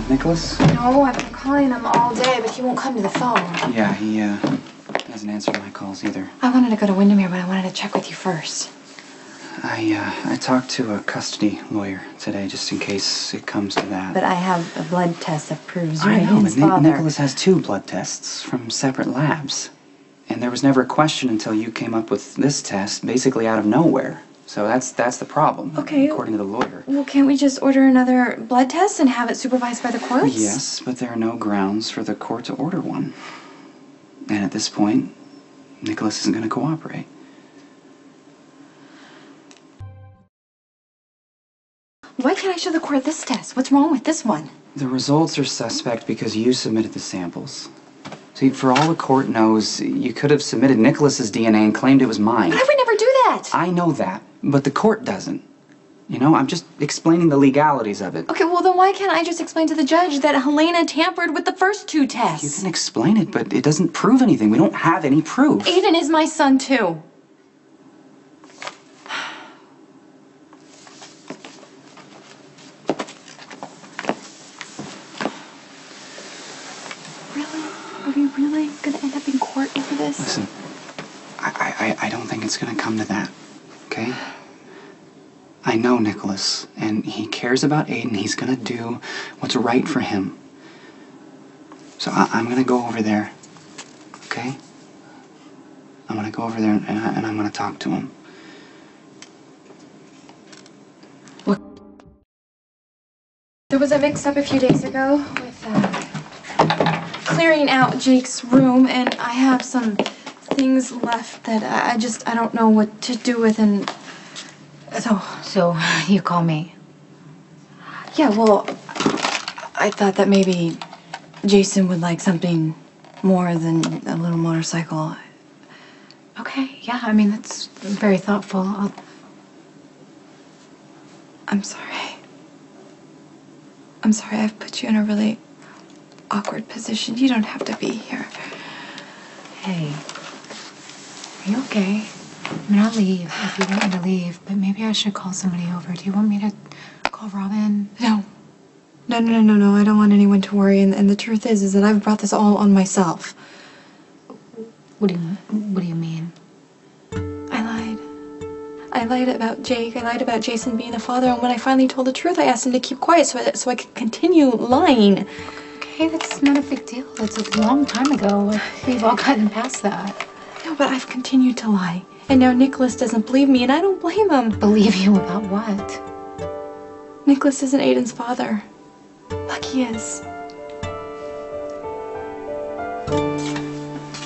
Nikolas? No, I've been calling him all day, but he won't come to the phone. Yeah, he hasn't answered my calls either. I wanted to go to Windermere, but I wanted to check with you first. I talked to a custody lawyer today, just in case it comes to that. But I have a blood test that proves you're I know, Aiden's but father. Nikolas has 2 blood tests from separate labs. And there was never a question until you came up with this test, basically out of nowhere. So that's the problem, okay, according to the lawyer. Well, can't we just order another blood test and have it supervised by the courts? Yes, but there are no grounds for the court to order one. And at this point, Nikolas isn't going to cooperate. Why can't I show the court this test? What's wrong with this one? The results are suspect because you submitted the samples. See, for all the court knows, you could have submitted Nikolas's DNA and claimed it was mine. But I would never do that! I know that, but the court doesn't. You know, I'm just explaining the legalities of it. Okay, well then why can't I just explain to the judge that Helena tampered with the first 2 tests? You can explain it, but it doesn't prove anything. We don't have any proof. Aiden is my son, too. Really? Are we really gonna end up in court over this? Listen, I don't think it's gonna come to that, okay? I know Nikolas, and he cares about Aiden. He's gonna do what's right for him. So I'm gonna go over there, okay? I'm gonna go over there and I'm gonna talk to him. What? There was a mix-up a few days ago with clearing out Jake's room, and I have some things left that I don't know what to do with, and So you call me? yeah, well, I thought that maybe Jason would like something more than a little motorcycle. Okay, yeah, I mean, that's very thoughtful. I'm sorry. I'm sorry I've put you in a really awkward position. You don't have to be here. Hey, are you okay? I mean, I'll leave if you want me to leave, but maybe I should call somebody over. Do you want me to call Robin? No. No. I don't want anyone to worry. And the truth is that I've brought this all on myself. What do you mean? I lied. I lied about Jake. I lied about Jason being the father. And when I finally told the truth, I asked him to keep quiet so I could continue lying. Okay, that's not a big deal. That's a long time ago. We've all gotten past that. No, but I've continued to lie. And now Nikolas doesn't believe me, and I don't blame him. Believe you about what? Nikolas isn't Aiden's father. Like he is.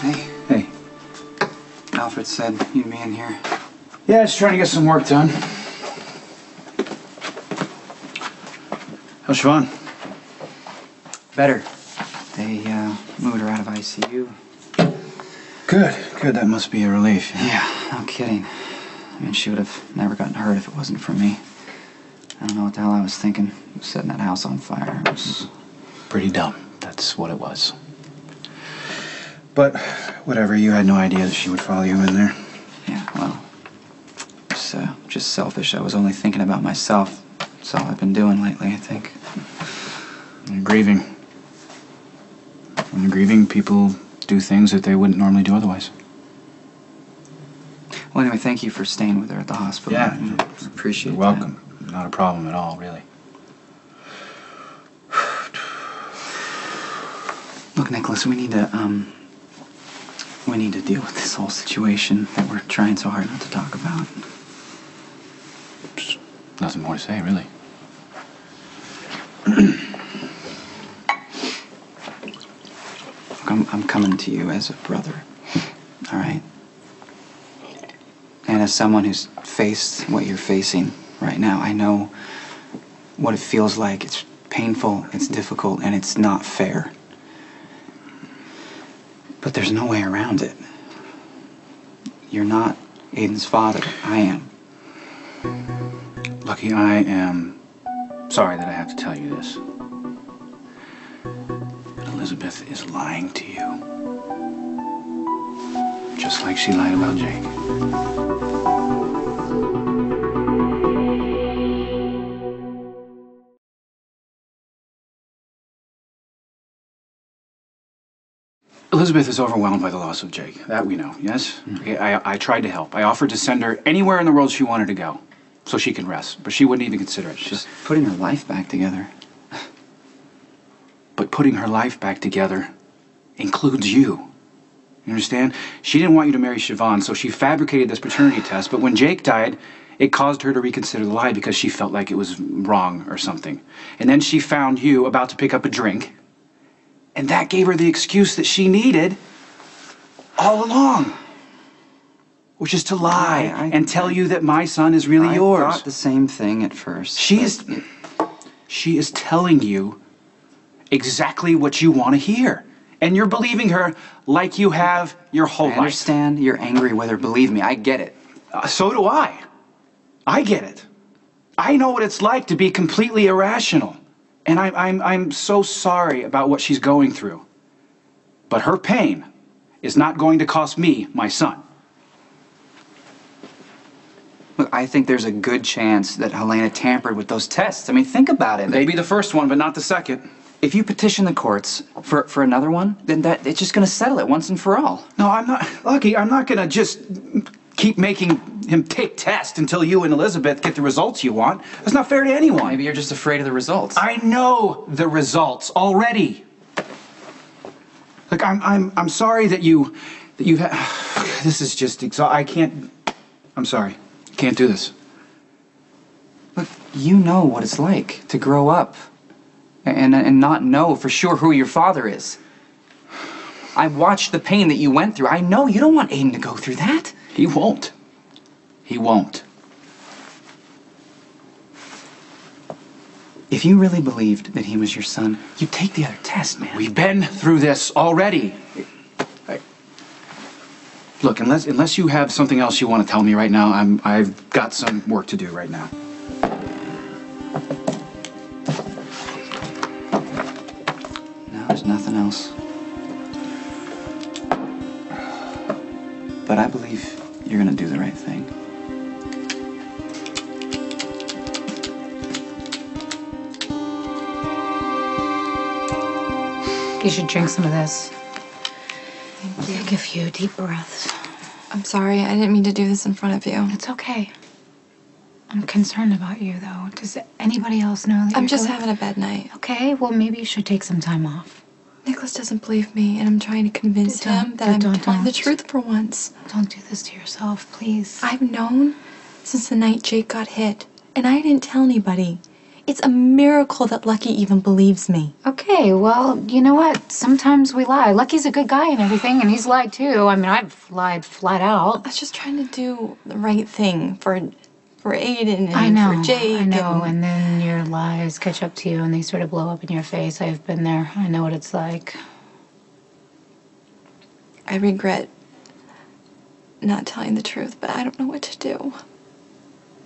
Hey. Alfred said you'd be in here. Yeah, just trying to get some work done. How's Siobhan? Better. They moved her out of ICU. Good. That must be a relief. Yeah, no kidding. I mean, she would have never gotten hurt if it wasn't for me. I don't know what the hell I was thinking. Setting that house on fire. It was Pretty dumb. That's what it was. But whatever, you had no idea that she would follow you in there. Yeah, well, it's just selfish. I was only thinking about myself. That's all I've been doing lately, I think. You're grieving. When you're grieving, people do things that they wouldn't normally do otherwise. Well, anyway, thank you for staying with her at the hospital. Yeah. I appreciate You're welcome. Not a problem at all, really. Look, Nikolas, we need to deal with this whole situation that we're trying so hard not to talk about. Just nothing more to say, really. Look, I'm coming to you as a brother, all right? And as someone who's faced what you're facing right now, I know what it feels like. It's painful, it's difficult, and it's not fair. But there's no way around it. You're not Aiden's father. I am. Lucky, I am sorry that I have to tell you this. But Elizabeth is lying to you. Just like she lied about Jake. Elizabeth is overwhelmed by the loss of Jake. That we know, yes? Okay, I tried to help. I offered to send her anywhere in the world she wanted to go so she can rest, but she wouldn't even consider it. She's putting her life back together. But putting her life back together includes you. You understand? She didn't want you to marry Siobhan, so she fabricated this paternity test, but when Jake died, it caused her to reconsider the lie because she felt like it was wrong or something. And then she found you about to pick up a drink, and that gave her the excuse that she needed all along, which is to lie and tell you that my son is really yours. I thought the same thing at first. She is telling you exactly what you want to hear. And you're believing her like you have your whole life. I understand you're angry with her. Believe me, I get it. So do I. I get it. I know what it's like to be completely irrational. And I'm so sorry about what she's going through. But her pain is not going to cost me my son. Look, I think there's a good chance that Helena tampered with those tests. I mean, think about it. Maybe the first one, but not the second. If you petition the courts for another one, then it's just going to settle it once and for all. No, I'm not. Lucky, I'm not going to just keep making him take tests until you and Elizabeth get the results you want. That's not fair to anyone. Maybe you're just afraid of the results. I know the results already. Look, I'm sorry that you this is just I can't. I'm sorry. Can't do this. Look, you know what it's like to grow up and not know for sure who your father is. I watched the pain that you went through. I know you don't want Aiden to go through that. He won't. He won't. If you really believed that he was your son, you'd take the other test, man. We've been through this already. Look, unless you have something else you want to tell me right now, I've got some work to do right now. No, there's nothing else. But I believe you're gonna do the right thing. You should drink some of this. Thank you. Take a few deep breaths. I'm sorry, I didn't mean to do this in front of you. It's okay. I'm concerned about you, though. Does anybody else know that I'm you're just going- having a bad night. Okay, well, maybe you should take some time off. Nikolas doesn't believe me, and I'm trying to convince him that I'm telling the truth for once. Don't do this to yourself, please. I've known since the night Jake got hit, and I didn't tell anybody. It's a miracle that Lucky even believes me. Okay, well, you know what? Sometimes we lie. Lucky's a good guy and everything, and he's lied too. I mean, I've lied flat out. I was just trying to do the right thing for Aiden and for Jake. I know, and then your lies catch up to you and they sort of blow up in your face. I've been there. I know what it's like. I regret not telling the truth, but I don't know what to do.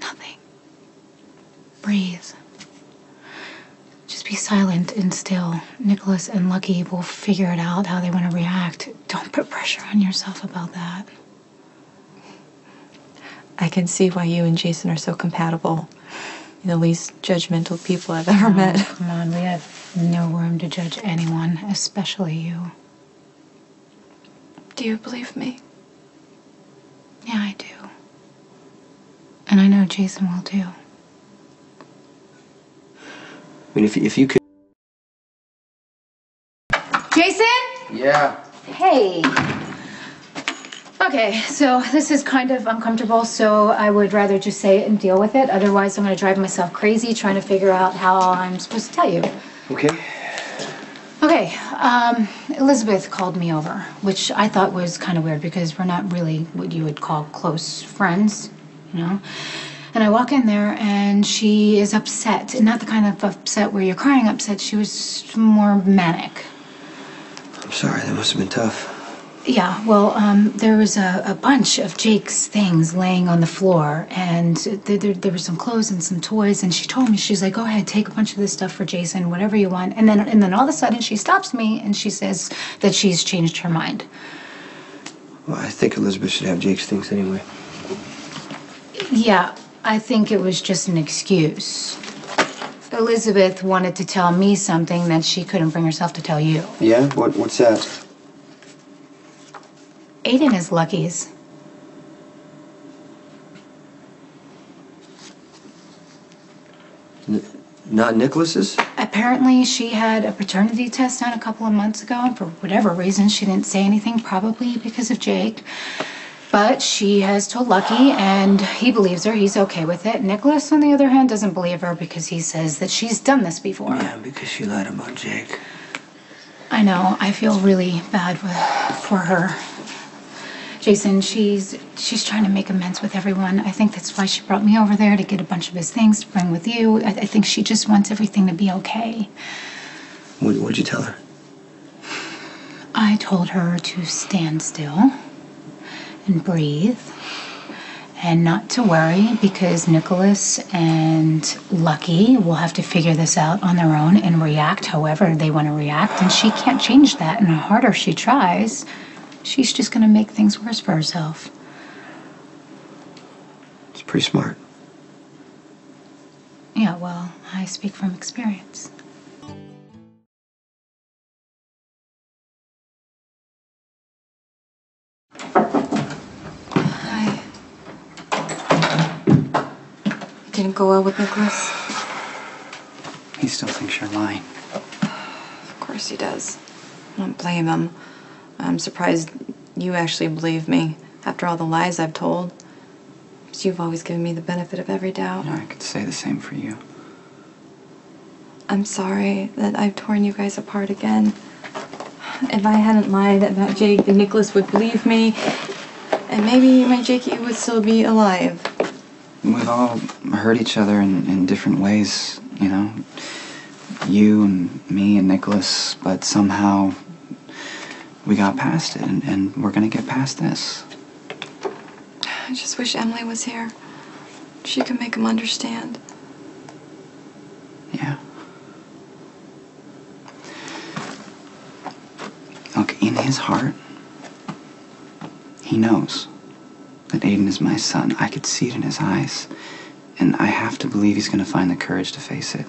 Nothing. Breathe. Just be silent and still. Nikolas and Lucky will figure it out how they want to react. Don't put pressure on yourself about that. I can see why you and Jason are so compatible. You're the least judgmental people I've ever met. Come on, we have no room to judge anyone, especially you. Do you believe me? Yeah, I do. And I know Jason will too. I mean, if you could... Jason? Yeah. Hey. Okay, so this is kind of uncomfortable, so I would rather just say it and deal with it. Otherwise, I'm going to drive myself crazy trying to figure out how I'm supposed to tell you. Okay. Okay, Elizabeth called me over, which I thought was kind of weird because we're not really what you would call close friends, you know? And I walk in there and she is upset, and not the kind of upset where you're crying upset. She was more manic. I'm sorry, that must have been tough. Yeah, well, there was a bunch of Jake's things laying on the floor, and there were some clothes and some toys, and she told me, she's like, go ahead, take a bunch of this stuff for Jason, whatever you want. And then all of a sudden she stops me and she says that she's changed her mind. Well, I think Elizabeth should have Jake's things anyway. Yeah, I think it was just an excuse. Elizabeth wanted to tell me something that she couldn't bring herself to tell you. Yeah? What's that? Aiden is Lucky's. Not Nikolas's? Apparently, she had a paternity test done a couple of months ago, and for whatever reason, she didn't say anything, probably because of Jake. But she has told Lucky, and he believes her. He's okay with it. Nikolas, on the other hand, doesn't believe her because he says that she's done this before. Yeah, because she lied about Jake. I know. I feel really bad for her. Jason, she's trying to make amends with everyone. I think that's why she brought me over there, to get a bunch of his things to bring with you. I think she just wants everything to be okay. What'd you tell her? I told her to stand still and breathe and not to worry, because Nikolas and Lucky will have to figure this out on their own and react however they want to react, and she can't change that, and the harder she tries, she's just going to make things worse for herself. It's pretty smart. Yeah, well, I speak from experience. Didn't go well with Nikolas. He still thinks you're lying. Of course he does. I don't blame him. I'm surprised you actually believe me after all the lies I've told. Because you've always given me the benefit of every doubt. I could say the same for you. I'm sorry that I've torn you guys apart again. If I hadn't lied about Jake, then Nikolas would believe me. And maybe my Jakey would still be alive. We've all hurt each other in different ways, you know. You and me and Nikolas, but somehow we got past it, and we're gonna get past this. I just wish Emily was here. She could make him understand. Yeah. Look, in his heart, he knows that Aiden is my son. I could see it in his eyes. And I have to believe he's going to find the courage to face it.